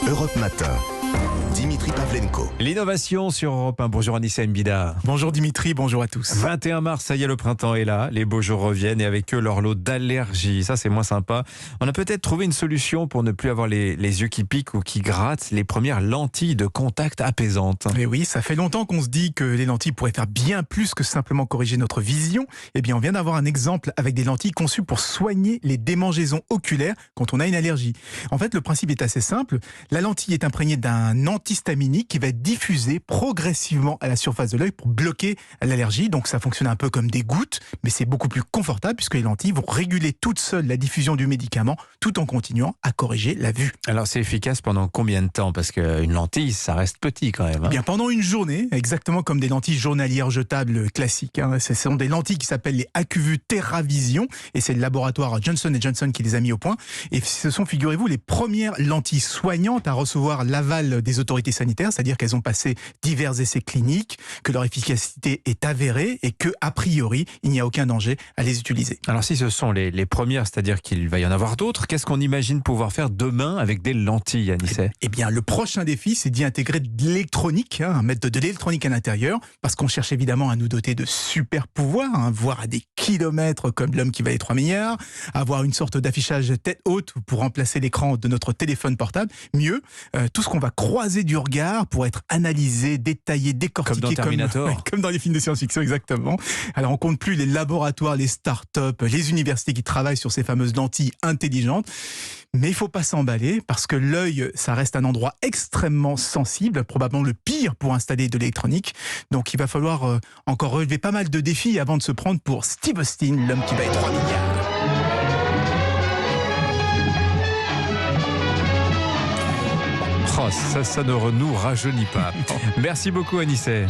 Europe Matin. Dimitri Pavlenko. L'innovation sur Europe 1. Bonjour Anissa Mbida. Bonjour Dimitri, bonjour à tous. 21 mars, ça y est, le printemps est là. Les beaux jours reviennent et avec eux leur lot d'allergies. Ça, c'est moins sympa. On a peut-être trouvé une solution pour ne plus avoir les yeux qui piquent ou qui grattent. Les premières lentilles de contact apaisantes. Et oui, ça fait longtemps qu'on se dit que les lentilles pourraient faire bien plus que simplement corriger notre vision. Eh bien, on vient d'avoir un exemple avec des lentilles conçues pour soigner les démangeaisons oculaires quand on a une allergie. En fait, le principe est assez simple. La lentille est imprégnée d'un antihistaminique qui va être diffusé progressivement à la surface de l'œil pour bloquer l'allergie. Donc ça fonctionne un peu comme des gouttes, mais c'est beaucoup plus confortable puisque les lentilles vont réguler toutes seules la diffusion du médicament tout en continuant à corriger la vue. Alors c'est efficace pendant combien de temps? Parce qu'une lentille, ça reste petit quand même. Bien, pendant une journée, exactement comme des lentilles journalières jetables classiques. Ce sont des lentilles qui s'appellent les AcuVu TerraVision et c'est le laboratoire Johnson & Johnson qui les a mis au point. Et ce sont, figurez-vous, les premières lentilles soignantes à recevoir l'aval des autorités sanitaires, c'est-à-dire qu'elles ont passé divers essais cliniques, que leur efficacité est avérée et que, a priori, il n'y a aucun danger à les utiliser. Alors si ce sont les premières, c'est-à-dire qu'il va y en avoir d'autres, qu'est-ce qu'on imagine pouvoir faire demain avec des lentilles, Anissa? Eh bien, le prochain défi, c'est d'y intégrer de l'électronique, mettre de l'électronique à l'intérieur, parce qu'on cherche évidemment à nous doter de super pouvoirs, voire à des kilomètres comme l'homme qui valait 3 milliards, avoir une sorte d'affichage tête haute pour remplacer l'écran de notre téléphone portable. Mieux, tout ce qu'on va croiser du regard pour être analysé, détaillé, décortiqué. Comme dans Terminator. Comme dans les films de science-fiction, exactement. Alors, on compte plus les laboratoires, les start-up, les universités qui travaillent sur ces fameuses lentilles intelligentes. Mais il ne faut pas s'emballer parce que l'œil, ça reste un endroit extrêmement sensible, probablement le pire pour installer de l'électronique. Donc il va falloir encore relever pas mal de défis avant de se prendre pour Steve Austin, l'homme qui valait 3 milliards. Oh, ça ne nous rajeunit pas. Merci beaucoup Anissa.